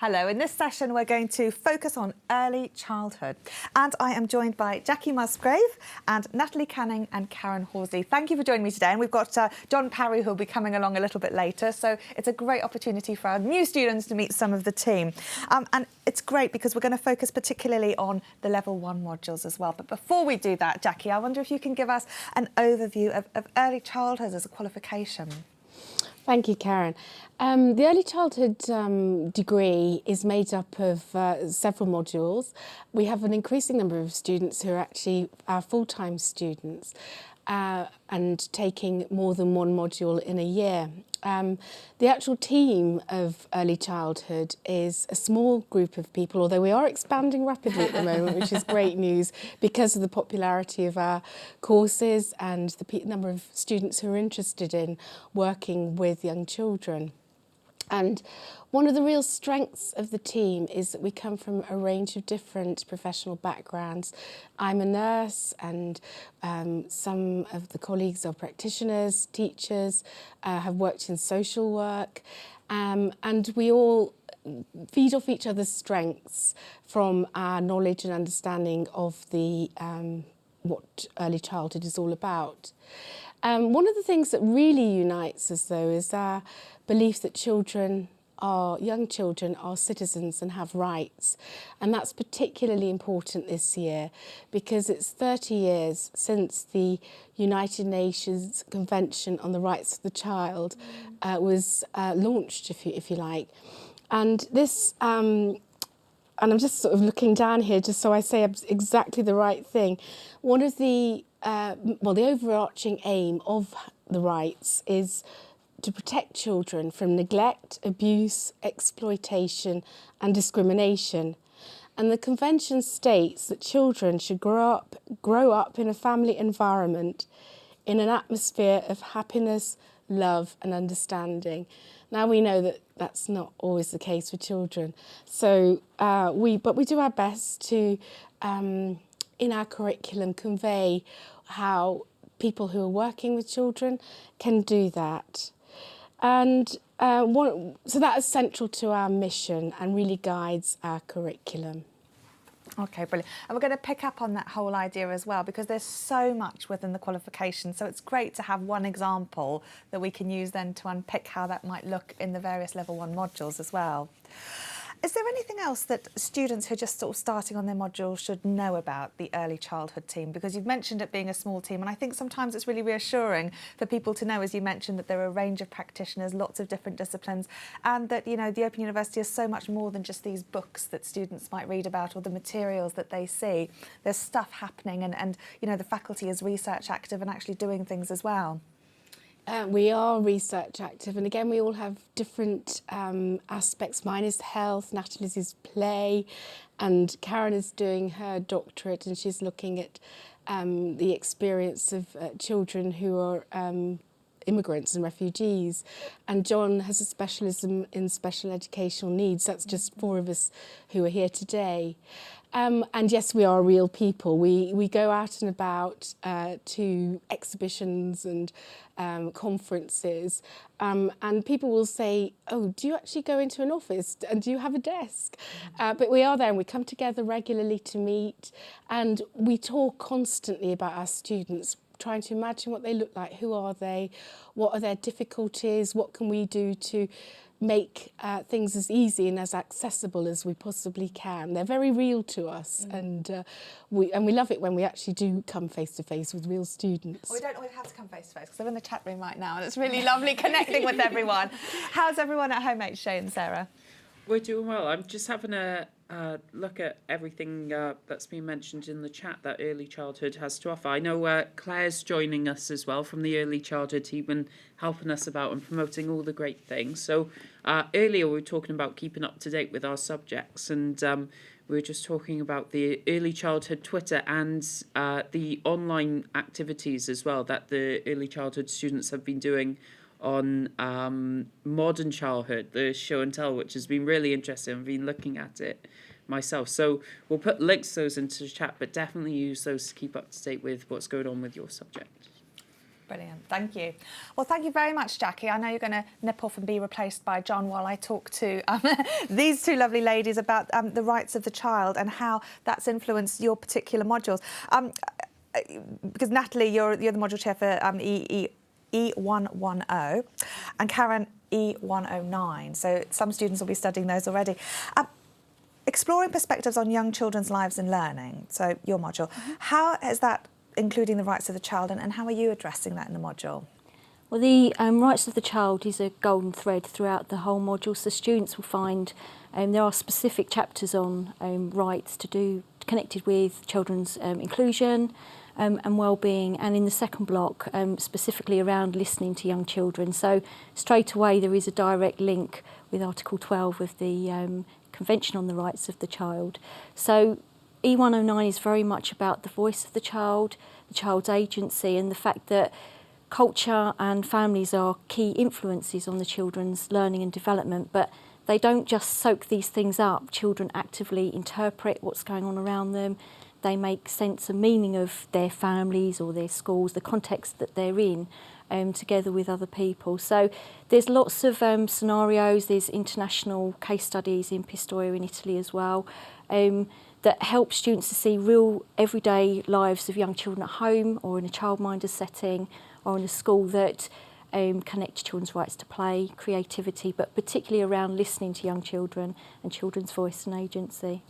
Hello, in this session we're going to focus on early childhood, and I am joined by Jackie Musgrave and Natalie Canning and Karen Horsey. Thank you for joining me today, and we've got John Parry who will be coming along a little bit later, so it's a great opportunity for our new students to meet some of the team. And it's great because we're going to focus particularly on the Level 1 modules as well. But before we do that, Jackie, I wonder if you can give us an overview of early childhood as a qualification. Thank you, Karen. The early childhood degree is made up of several modules. We have an increasing number of students who are actually our full-time students and taking more than one module in a year. The actual team of early childhood is a small group of people, although we are expanding rapidly at the moment, which is great news because of the popularity of our courses and the number of students who are interested in working with young children. And one of the real strengths of the team is that we come from a range of different professional backgrounds. I'm a nurse, and some of the colleagues are practitioners, teachers, have worked in social work, and we all feed off each other's strengths from our knowledge and understanding of the what early childhood is all about. One of the things that really unites us, though, is our belief that young children are citizens and have rights. And that's particularly important this year because it's 30 years since the United Nations Convention on the Rights of the Child was launched, if you like. And this, and I'm just sort of looking down here just so I say exactly the right thing. One of the, the overarching aim of the rights is to protect children from neglect, abuse, exploitation and discrimination. And the Convention states that children should grow up in a family environment in an atmosphere of happiness, love and understanding. Now we know that that's not always the case for children. So we do our best to, in our curriculum, convey how people who are working with children can do that. And so that is central to our mission and really guides our curriculum. OK, brilliant. And we're going to pick up on that whole idea as well, because there's so much within the qualification. So it's great to have one example that we can use then to unpick how that might look in the various Level 1 modules as well. Is there anything else that students who are just sort of starting on their module should know about the early childhood team? Because you've mentioned it being a small team, and I think sometimes it's really reassuring for people to know, as you mentioned, that there are a range of practitioners, lots of different disciplines, and that, you know, the Open University is so much more than just these books that students might read about or the materials that they see. There's stuff happening, and you know, the faculty is research active and actually doing things as well. We are research active, and again we all have different aspects. Mine is health, Natalie's is play, and Karen is doing her doctorate and she's looking at the experience of children who are immigrants and refugees, and John has a specialism in special educational needs. That's just 4 of us who are here today. And yes, we are real people. We go out and about to exhibitions and conferences, and people will say, oh, do you actually go into an office and do you have a desk? But we are there, and we come together regularly to meet, and we talk constantly about our students, trying to imagine what they look like, who are they, what are their difficulties, what can we do to make things as easy and as accessible as we possibly can. They're very real to us, and we love it when we actually do come face to face with real students. Well, we don't always have to come face to face because I'm in the chat room right now, and it's really lovely connecting with everyone. How's everyone at home, HJ and Sarah? We're doing well. I'm just having a look at everything that's been mentioned in the chat that early childhood has to offer. I know Claire's joining us as well from the early childhood team and helping us about and promoting all the great things. So earlier we were talking about keeping up to date with our subjects, and we were just talking about the early childhood Twitter and the online activities as well that the early childhood students have been doing on modern childhood, the show and tell, which has been really interesting. I've been looking at it myself, so we'll put links to those into the chat, but definitely use those to keep up to date with what's going on with your subject. Brilliant, thank you. Well, thank you very much, Jackie. I know you're going to nip off and be replaced by John while I talk to these two lovely ladies about the rights of the child and how that's influenced your particular modules. Because Natalie, you're the module chair for E110 and Karen E109. So some students will be studying those already. Exploring perspectives on young children's lives and learning. So your module. How is that including the rights of the child, and how are you addressing that in the module? Well, the rights of the child is a golden thread throughout the whole module. So students will find there are specific chapters on rights to do connected with children's inclusion and well-being, and in the second block specifically around listening to young children. So straight away there is a direct link with Article 12 of the Convention on the Rights of the Child. So E109 is very much about the voice of the child's agency, and the fact that culture and families are key influences on the children's learning and development, but they don't just soak these things up. Children actively interpret what's going on around them. They make sense and meaning of their families or their schools, the context that they're in, together with other people. So there's lots of scenarios. There's international case studies in Pistoia in Italy as well, that help students to see real everyday lives of young children at home or in a childminder setting or in a school that connect to children's rights to play, creativity, but particularly around listening to young children and children's voice and agency.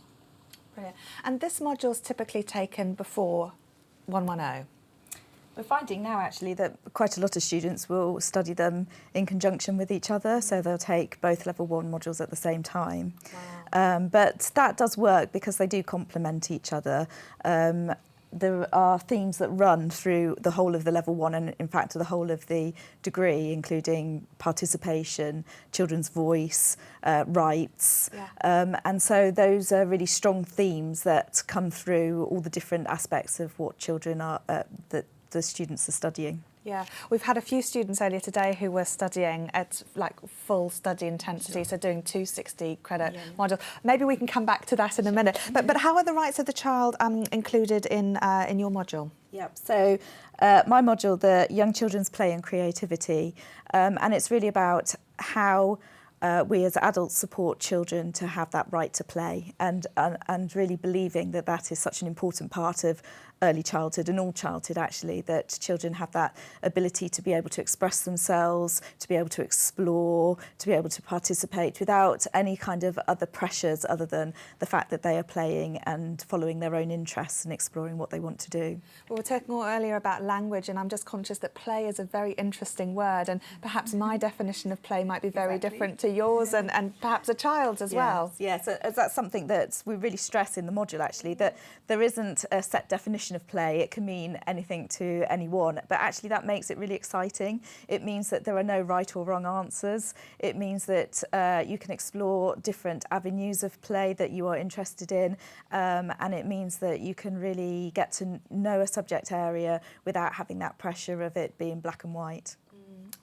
Brilliant. And this module's typically taken before 110? We're finding now actually that quite a lot of students will study them in conjunction with each other, so they'll take both level 1 modules at the same time. Wow. But that does work because they do complement each other. There are themes that run through the whole of the level 1 and in fact the whole of the degree, including participation, children's voice, rights. Yeah. And so those are really strong themes that come through all the different aspects of what children are, that the students are studying. Yeah, we've had a few students earlier today who were studying at like full study intensity, so doing 260 credit modules. Maybe we can come back to that in a minute. But how are the rights of the child included in your module? Yep. So my module, the Young Children's Play and Creativity, and it's really about how we as adults support children to have that right to play, and really believing that that is such an important part of early childhood and all childhood actually, that children have that ability to be able to express themselves, to be able to explore, to be able to participate without any kind of other pressures other than the fact that they are playing and following their own interests and exploring what they want to do. Well, we were talking earlier about language, and I'm just conscious that play is a very interesting word, and perhaps my definition of play might be very different to yours and perhaps a child's as well. Yes, so that's something that we really stress in the module actually, that there isn't a set definition of play. It can mean anything to anyone, but actually that makes it really exciting. It means that there are no right or wrong answers. It means that you can explore different avenues of play that you are interested in, and it means that you can really get to know a subject area without having that pressure of it being black and white.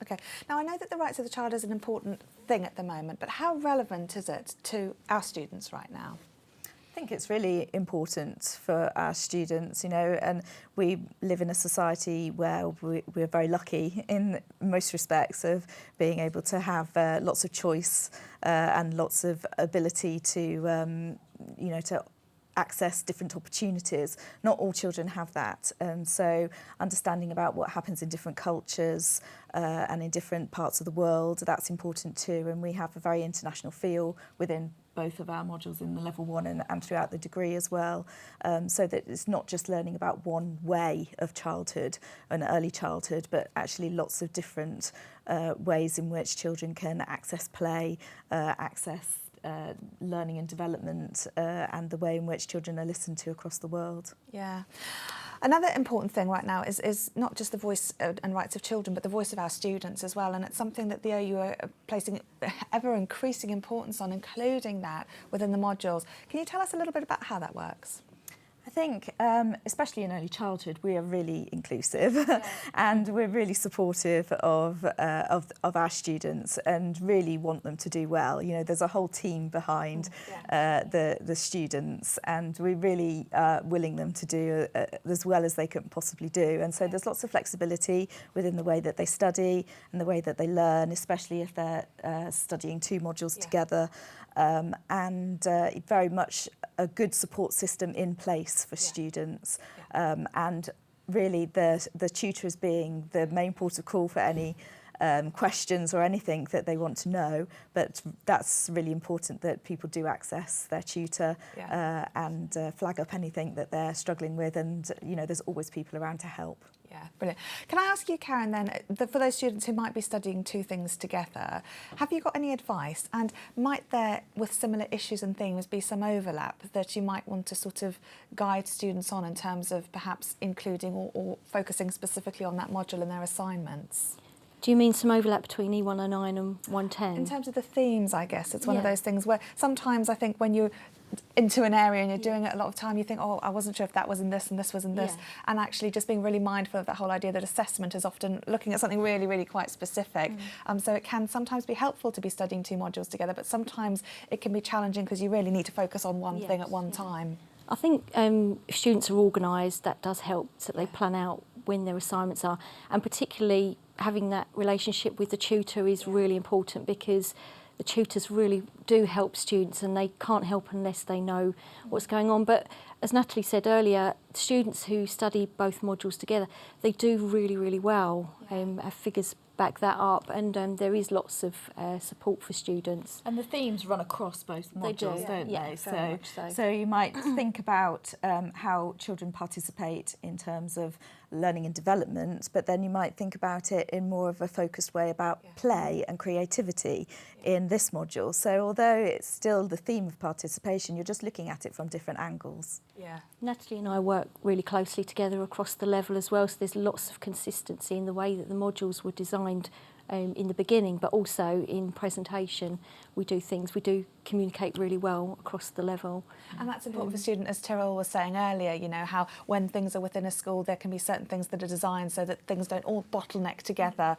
Okay, now I know that the rights of the child is an important thing at the moment, but how relevant is it to our students right now? I think it's really important for our students, you know, and we live in a society where we're very lucky in most respects of being able to have lots of choice and lots of ability to, you know, to access different opportunities. Not all children have that, so understanding about what happens in different cultures and in different parts of the world, that's important too, and we have a very international feel within both of our modules in the level 1 and throughout the degree as well, so that it's not just learning about one way of childhood and early childhood, but actually lots of different ways in which children can access play, access learning and development, and the way in which children are listened to across the world. Yeah. Another important thing right now is not just the voice and rights of children, but the voice of our students as well. And it's something that the OU are placing ever increasing importance on, including that within the modules. Can you tell us a little bit about how that works? I think, especially in early childhood, we are really inclusive and we're really supportive of our students and really want them to do well. You know, there's a whole team behind the students, and we really willing them to do as well as they can possibly do. And so there's lots of flexibility within the way that they study and the way that they learn, especially if they're studying 2 modules together. And very much a good support system in place for students, and really the tutor as being the main port of call for any questions or anything that they want to know. But that's really important that people do access their tutor and flag up anything that they're struggling with, and you know, there's always people around to help. Yeah, brilliant. Can I ask you, Karen, then, for those students who might be studying 2 things together, have you got any advice? And might there, with similar issues and themes, be some overlap that you might want to sort of guide students on in terms of perhaps including or focusing specifically on that module in their assignments? Do you mean some overlap between E109 and 110? In terms of the themes, I guess, it's one of those things where sometimes I think when you're into an area and you're doing it a lot of time, you think, oh, I wasn't sure if that was in this and this was in this. And actually just being really mindful of that whole idea that assessment is often looking at something really, really quite specific. So it can sometimes be helpful to be studying 2 modules together, but sometimes it can be challenging because you really need to focus on one thing at one time. I think if students are organised, that does help, so that they plan out when their assignments are, and particularly having that relationship with the tutor is really important, because the tutors really do help students and they can't help unless they know what's going on. But as Natalie said earlier, students who study both modules together, they do really, really well. Our figures back that up, and there is lots of support for students. And the themes run across both modules, don't they? So you might think about how children participate in terms of learning and development, but then you might think about it in more of a focused way about play and creativity in this module. So although it's still the theme of participation, you're just looking at it from different angles. Yeah. Natalie and I work really closely together across the level as well, so there's lots of consistency in the way that the modules were designed in the beginning, but also in presentation we do communicate really well across the level. And that's important for students, as Tyrell was saying earlier, you know, how when things are within a school there can be certain things that are designed so that things don't all bottleneck together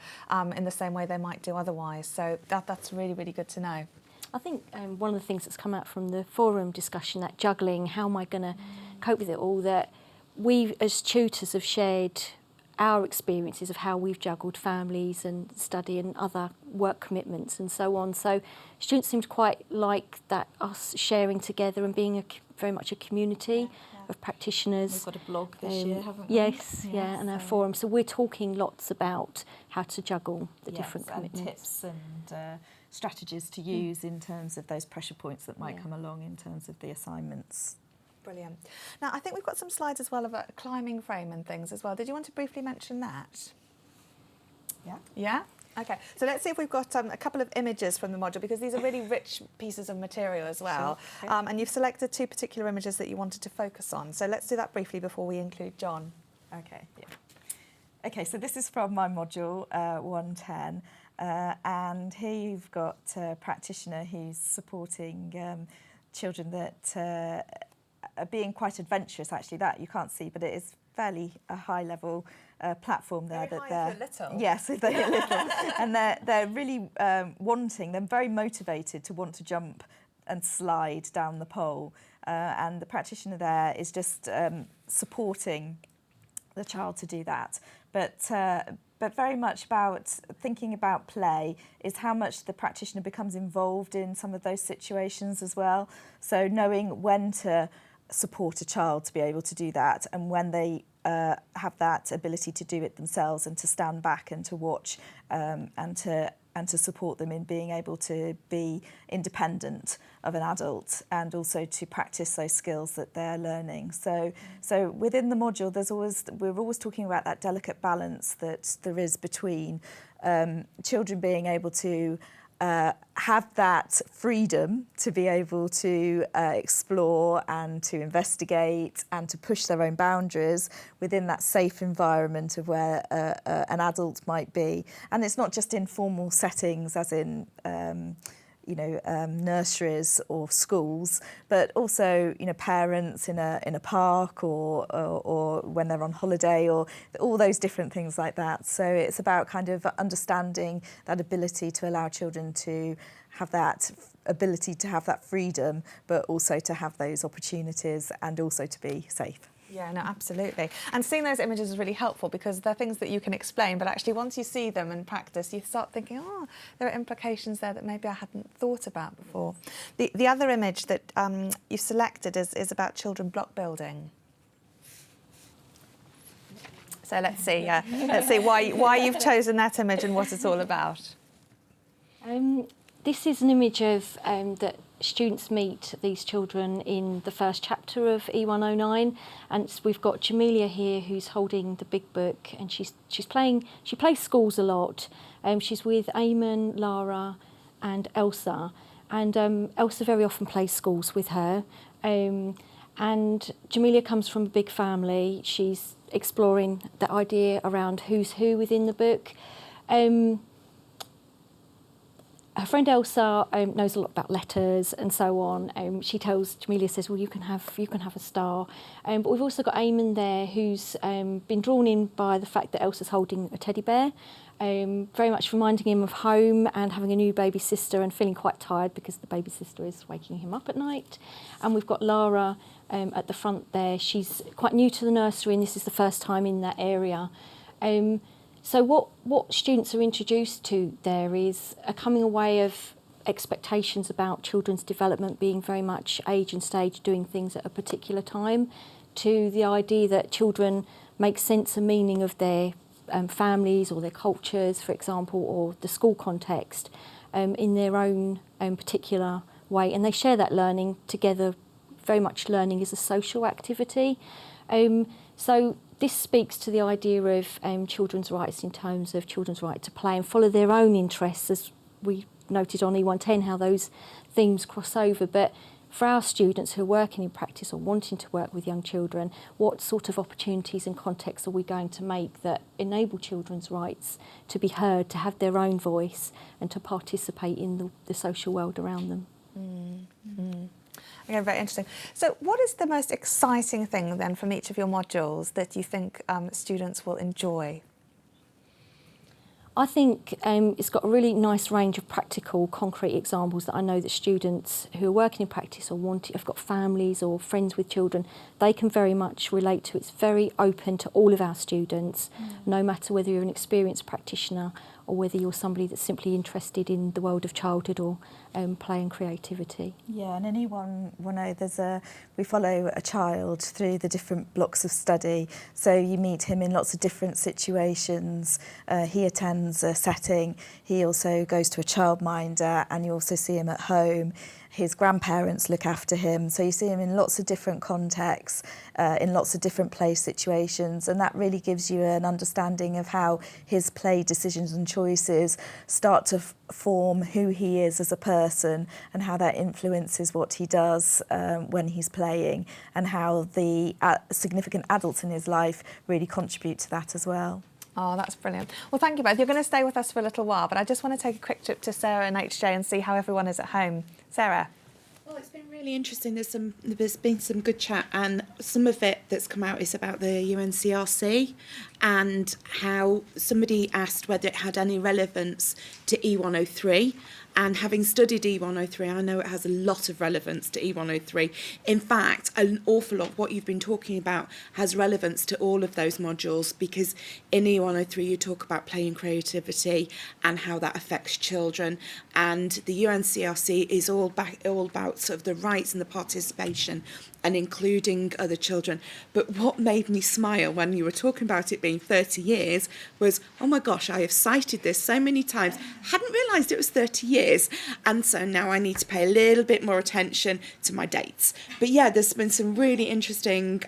in the same way they might do otherwise. So that's really, really good to know. I think one of the things that's come out from the forum discussion, that juggling, how am I going to cope with it all, that we as tutors have shared our experiences of how we've juggled families and study and other work commitments and so on. So students seem to quite like that, us sharing together and being very much a community of practitioners. We've got a blog this year, haven't we? Yes, and our forum. So we're talking lots about how to juggle the different commitments. And tips and strategies to use in terms of those pressure points that might come along in terms of the assignments. Brilliant. Now, I think we've got some slides as well of a climbing frame and things as well. Did you want to briefly mention that? Yeah. Yeah? Okay, so let's see if we've got a couple of images from the module, because these are really rich pieces of material as well. Sure. Okay. And you've selected 2 particular images that you wanted to focus on. So let's do that briefly before we include John. Okay, Okay, so this is from my module 110. And here you've got a practitioner who's supporting children that are being quite adventurous, actually. That you can't see, but it is fairly a high level platform there. Very high if you're little. Yes, if they're little. And they're really they're very motivated to want to jump and slide down the pole. And the practitioner there is just supporting the child to do that. But very much about thinking about play is how much the practitioner becomes involved in some of those situations as well. So knowing when to support a child to be able to do that, and when they have that ability to do it themselves, and to stand back and to watch and to support them in being able to be independent of an adult, and also to practice those skills that they're learning. So within the module, we're always talking about that delicate balance that there is between children being able to have that freedom to be able to explore and to investigate and to push their own boundaries within that safe environment of where an adult might be. And it's not just in formal settings, as in nurseries or schools, but also, parents in a park or when they're on holiday, or all those different things like that. So it's about kind of understanding that ability to allow children to have that ability to have that freedom, but also to have those opportunities and also to be safe. Yeah, no, absolutely. And seeing those images is really helpful because they're things that you can explain, but actually once you see them in practice, you start thinking, oh, there are implications there that maybe I hadn't thought about before. The other image that you've selected is about children block building. So let's see why you've chosen that image and what it's all about. This is an image of that students meet these children in the first chapter of E109, and we've got Jamelia here who's holding the big book, and she plays schools a lot. She's with Eamon, Lara and Elsa, and Elsa very often plays schools with her, and Jamelia comes from a big family. She's exploring the idea around who's who within the book. Her friend Elsa knows a lot about letters and so on. She tells Jamelia, says, well, you can have a star. But we've also got Eamon there, who's been drawn in by the fact that Elsa's holding a teddy bear, very much reminding him of home and having a new baby sister and feeling quite tired because the baby sister is waking him up at night. And we've got Lara at the front there. She's quite new to the nursery and this is the first time in that area. So what students are introduced to there is a coming away of expectations about children's development being very much age and stage, doing things at a particular time, to the idea that children make sense and meaning of their families or their cultures, for example, or the school context in their own particular way. And they share that learning together, very much learning is a social activity. So this speaks to the idea of children's rights in terms of children's right to play and follow their own interests, as we noted on E110, how those themes cross over. But for our students who are working in practice or wanting to work with young children, what sort of opportunities and contexts are we going to make that enable children's rights to be heard, to have their own voice and to participate in the social world around them? Mm-hmm. Okay, very interesting. So what is the most exciting thing then from each of your modules that you think students will enjoy? I think it's got a really nice range of practical, concrete examples that I know that students who are working in practice or have got families or friends with children, they can very much relate to. It's very open to all of our students, no matter whether you're an experienced practitioner or whether you're somebody that's simply interested in the world of childhood or play and creativity. Yeah, and in E110 we follow a child through the different blocks of study. So you meet him in lots of different situations. He attends a setting. He also goes to a childminder, and you also see him at home. His grandparents look after him. So you see him in lots of different contexts, in lots of different play situations, and that really gives you an understanding of how his play decisions and choices start to form who he is as a person, and how that influences what he does when he's playing, and how the significant adults in his life really contribute to that as well. Oh, that's brilliant. Well, thank you both. You're going to stay with us for a little while, but I just want to take a quick trip to Sarah and HJ and see how everyone is at home. Sarah? Well, it's been really interesting. There's been some good chat, and some of it that's come out is about the UNCRC and how somebody asked whether it had any relevance to E103. And having studied E103, I know it has a lot of relevance to E103. In fact, an awful lot of what you've been talking about has relevance to all of those modules, because in E103 you talk about play and creativity and how that affects children. And the UNCRC is all about sort of the rights and the participation and including other children. But what made me smile when you were talking about it being 30 years was, oh my gosh, I have cited this so many times, hadn't realised it was 30 years. And so now I need to pay a little bit more attention to my dates. But yeah, there's been some really interesting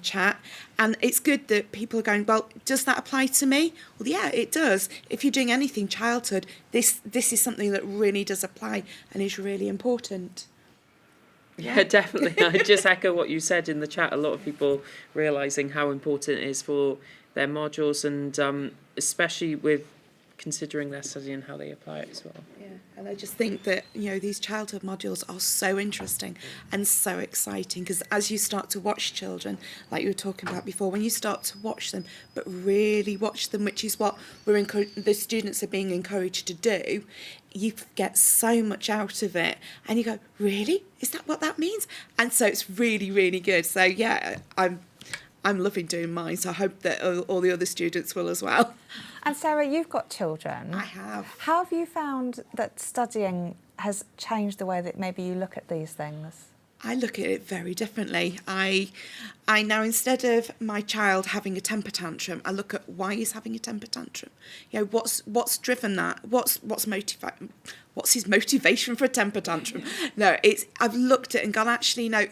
chat. And it's good that people are going, well, does that apply to me? Well, yeah, it does. If you're doing anything childhood, this is something that really does apply and is really important. Yeah, definitely. I just echo what you said in the chat. A lot of people realising how important it is for their modules, and especially with considering their study and how they apply it as well. Yeah, and I just think that, you know, these childhood modules are so interesting and so exciting, because as you start to watch children, like you were talking about before, when you start to watch them, but really watch them, which is what the students are being encouraged to do, you get so much out of it, and you go, really? Is that what that means? And so it's really, really good. So yeah, I'm loving doing mine, so I hope that all the other students will as well. And Sarah, you've got children. I have. How have you found that studying has changed the way that maybe you look at these things? I look at it very differently. I now, instead of my child having a temper tantrum, I look at why he's having a temper tantrum. You know, what's driven that? What's his motivation for a temper tantrum? No, I've looked at it and gone, actually, no.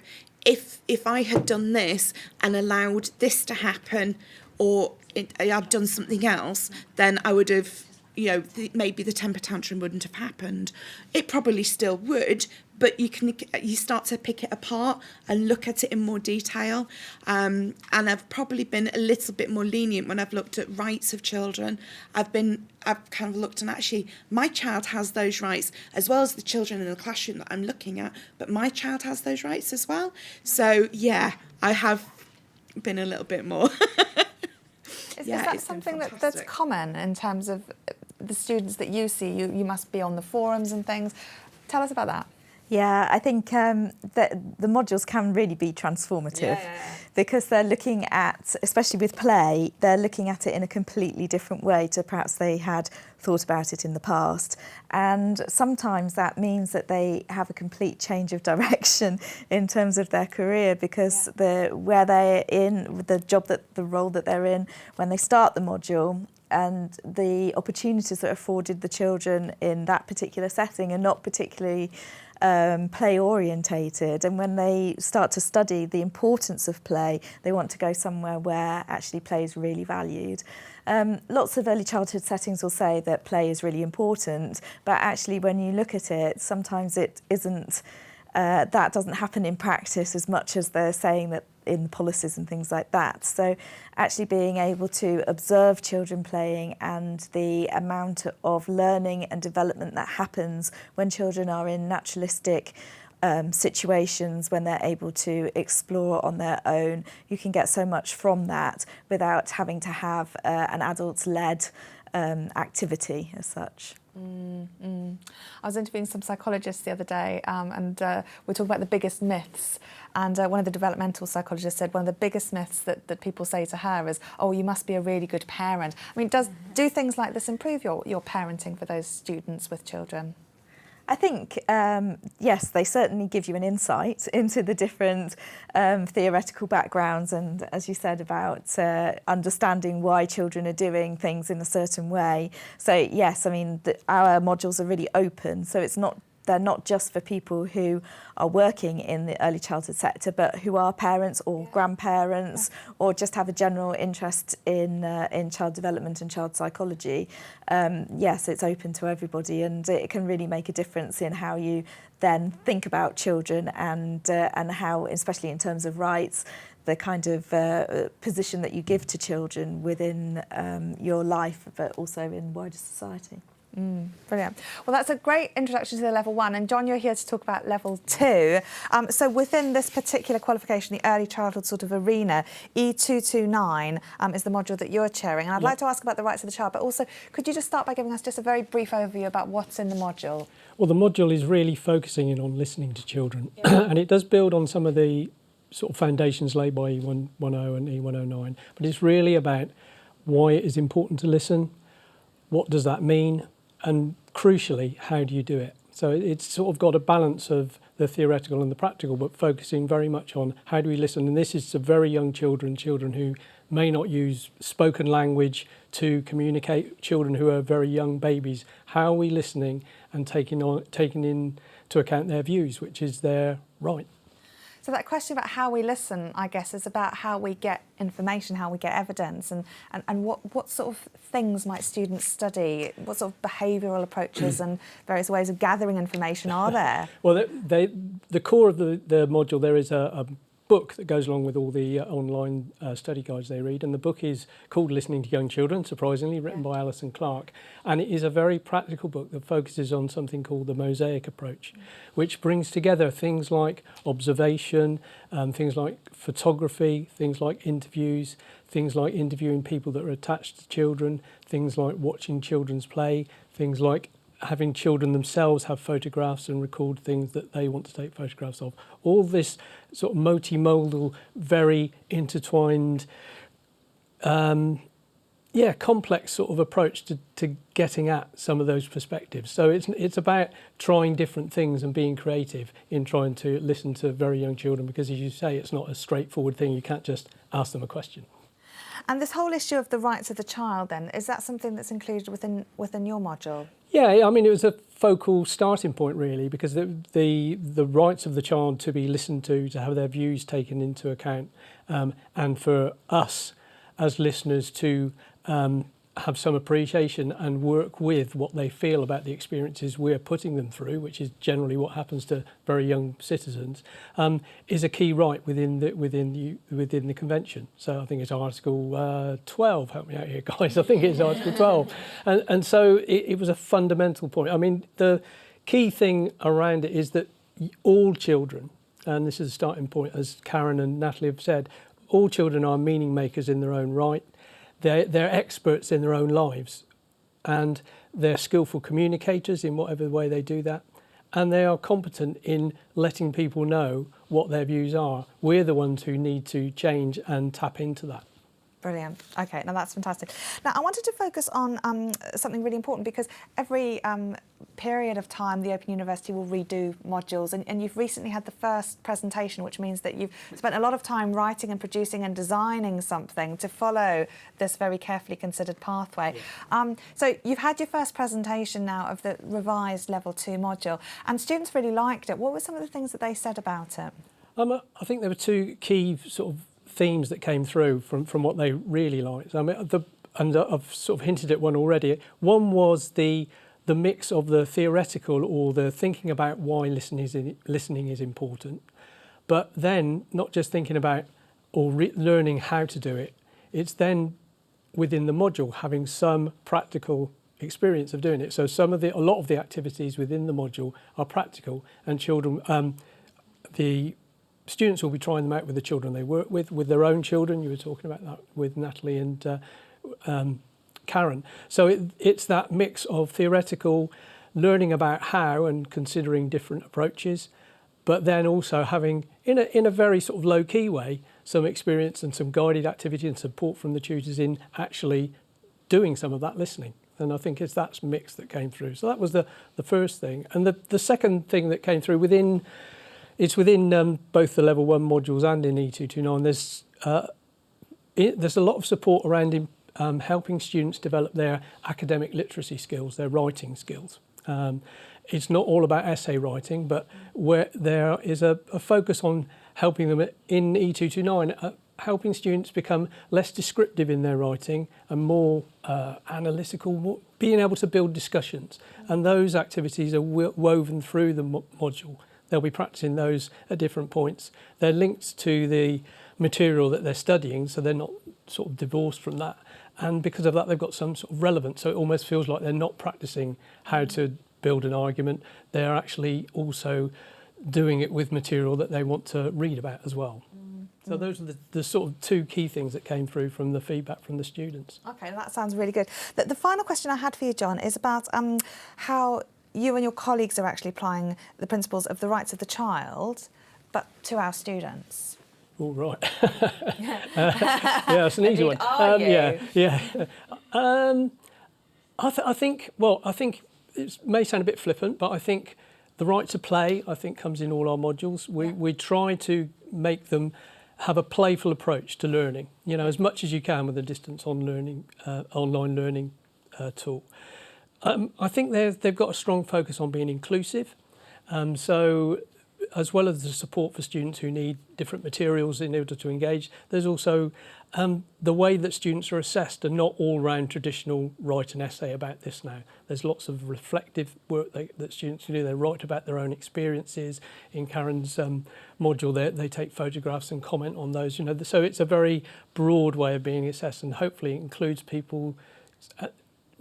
If I had done this and allowed this to happen, or I'd done something else, then I would have, you know, maybe the temper tantrum wouldn't have happened. It probably still would, but you start to pick it apart and look at it in more detail. And I've probably been a little bit more lenient when I've looked at rights of children. I've kind of looked, and actually my child has those rights as well as the children in the classroom that I'm looking at, but my child has those rights as well. So yeah, I have been a little bit more. Is that something that's common in terms of the students that you see? You must be on the forums and things. Tell us about that. Yeah, I think that the modules can really be transformative because they're looking at, especially with play, they're looking at it in a completely different way to perhaps they had thought about it in the past. And sometimes that means that they have a complete change of direction in terms of their career, because where they're in, the role that they're in when they start the module, and the opportunities that are afforded the children in that particular setting are not particularly play orientated, and when they start to study the importance of play, they want to go somewhere where actually play is really valued. Lots of early childhood settings will say that play is really important, but actually when you look at it, sometimes it isn't. That doesn't happen in practice as much as they're saying that in policies and things like that. So actually being able to observe children playing and the amount of learning and development that happens when children are in naturalistic situations, when they're able to explore on their own, you can get so much from that without having to have an adult-led activity as such. I was interviewing some psychologists the other day, and we talked about the biggest myths, and one of the developmental psychologists said one of the biggest myths that people say to her is, oh, you must be a really good parent. I mean, do things like this improve your parenting for those students with children? I think, yes, they certainly give you an insight into the different theoretical backgrounds, and as you said about understanding why children are doing things in a certain way. So yes, I mean, our modules are really open, so they're not just for people who are working in the early childhood sector, but who are parents or grandparents or just have a general interest in child development and child psychology. Yes, it's open to everybody, and it can really make a difference in how you then think about children and how, especially in terms of rights, the kind of position that you give to children within your life, but also in wider society. Brilliant. Well, that's a great introduction to the level 1. And John, you're here to talk about level 2. So within this particular qualification, the early childhood sort of arena, E229 is the module that you're chairing. And I'd like to ask about the rights of the child, but also could you just start by giving us just a very brief overview about what's in the module? Well, the module is really focusing in on listening to children, and it does build on some of the sort of foundations laid by E110 and E109, but it's really about why it is important to listen, what does that mean, and crucially, how do you do it? So it's sort of got a balance of the theoretical and the practical, but focusing very much on how do we listen. And this is to very young children who may not use spoken language to communicate, children who are very young babies. How are we listening and taking into account their views, which is their right? So that question about how we listen, I guess, is about how we get information, how we get evidence, and what sort of things might students study? What sort of behavioural approaches and various ways of gathering information are there? Well, the core of the module, there is a book that goes along with all the online study guides they read, and the book is called Listening to Young Children, surprisingly, written by Alison Clark, and it is a very practical book that focuses on something called the mosaic approach, which brings together things like observation, things like photography, things like interviews, things like interviewing people that are attached to children, things like watching children's play, things like having children themselves have photographs and record things that they want to take photographs of. All this sort of multimodal, very intertwined, complex sort of approach to getting at some of those perspectives. So it's about trying different things and being creative in trying to listen to very young children, because as you say, it's not a straightforward thing. You can't just ask them a question. And this whole issue of the rights of the child, then, is that something that's included within your module? Yeah, I mean, it was a focal starting point, really, because the rights of the child to be listened to have their views taken into account, and for us as listeners to have some appreciation and work with what they feel about the experiences we're putting them through, which is generally what happens to very young citizens, is a key right within the convention. So I think it's Article 12. Help me out here, guys. I think it's Article 12, and so it was a fundamental point. I mean, the key thing around it is that all children, and this is a starting point, as Karen and Natalie have said, all children are meaning makers in their own right. They're experts in their own lives, and they're skillful communicators in whatever way they do that, and they are competent in letting people know what their views are. We're the ones who need to change and tap into that. Brilliant. Okay, now that's fantastic. Now I wanted to focus on something really important, because every period of time the Open University will redo modules, and you've recently had the first presentation, which means that you've spent a lot of time writing and producing and designing something to follow this very carefully considered pathway. Yeah. So you've had your first presentation now of the revised Level 2 module, and students really liked it. What were some of the things that they said about it? I think there were two key sort of themes that came through from what they really liked. I mean, and I've sort of hinted at one already. One was the mix of the theoretical, or the thinking about why listening is important, but then not just thinking about or learning how to do it. It's then within the module having some practical experience of doing it. So a lot of the activities within the module are practical, and children, the students will be trying them out with the children they work with their own children. You were talking about that with Natalie and Karen. So it's that mix of theoretical, learning about how and considering different approaches, but then also having, in a very sort of low-key way, some experience and some guided activity and support from the tutors in actually doing some of that listening. And I think it's that mix that came through. So that was the first thing. And the second thing that came through within both the Level 1 modules and in E229, there's a lot of support around helping students develop their academic literacy skills, their writing skills. It's not all about essay writing, but where there is a focus on helping them in E229, helping students become less descriptive in their writing and more analytical, being able to build discussions. And those activities are woven through the module. They'll be practicing those at different points. They're linked to the material that they're studying, so they're not sort of divorced from that. And because of that, they've got some sort of relevance. So it almost feels like they're not practicing how to build an argument. They're actually also doing it with material that they want to read about as well. So those are the sort of two key things that came through from the feedback from the students. Okay, that sounds really good. The final question I had for you, John, is about how you and your colleagues are actually applying the principles of the rights of the child, but to our students. All right. Yeah, it's an easy one. I think it may sound a bit flippant, but I think the right to play, I think, comes in all our modules. We try to make them have a playful approach to learning, as much as you can with a distance online learning tool. I think they've got a strong focus on being inclusive. So as well as the support for students who need different materials in order to engage, there's also the way that students are assessed are not all round traditional write an essay about this now. There's lots of reflective work that students can do. They write about their own experiences. In Karen's module, they take photographs and comment on those. So it's a very broad way of being assessed, and hopefully it includes people,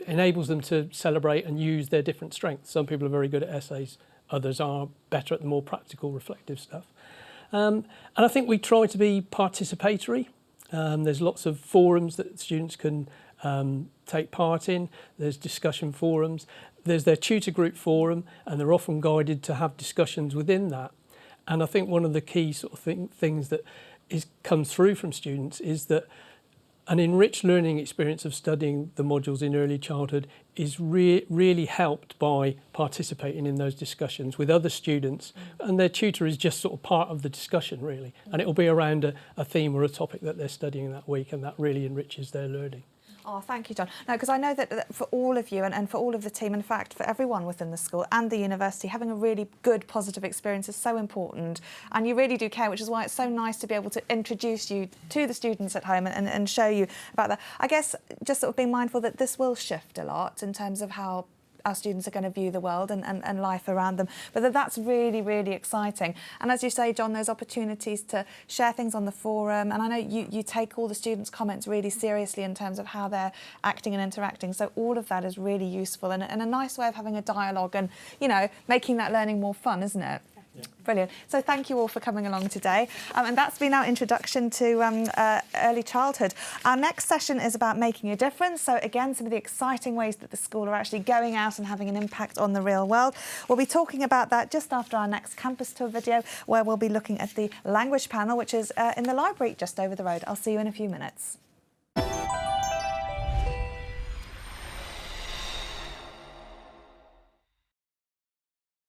enables them to celebrate and use their different strengths. Some people are very good at essays. Others are better at the more practical, reflective stuff. And I think we try to be participatory. There's lots of forums that students can take part in. There's discussion forums. There's their tutor group forum, and they're often guided to have discussions within that. And I think one of the key sort of things that comes through from students is that an enriched learning experience of studying the modules in early childhood is really helped by participating in those discussions with other students, and their tutor is just sort of part of the discussion really, and it'll be around a theme or a topic that they're studying that week, and that really enriches their learning. Oh, thank you, John. No, because I know that for all of you and for all of the team, in fact, for everyone within the school and the university, having a really good, positive experience is so important. And you really do care, which is why it's so nice to be able to introduce you to the students at home and show you about that. I guess just sort of being mindful that this will shift a lot in terms of how our students are going to view the world and life around them. But that's really, really exciting. And as you say, John, there's opportunities to share things on the forum. And I know you take all the students' comments really seriously in terms of how they're acting and interacting. So all of that is really useful and a nice way of having a dialogue and, making that learning more fun, isn't it? Yeah. Brilliant. So thank you all for coming along today. And that's been our introduction to early childhood. Our next session is about making a difference. So again, some of the exciting ways that the school are actually going out and having an impact on the real world. We'll be talking about that just after our next campus tour video, where we'll be looking at the language panel, which is in the library just over the road. I'll see you in a few minutes.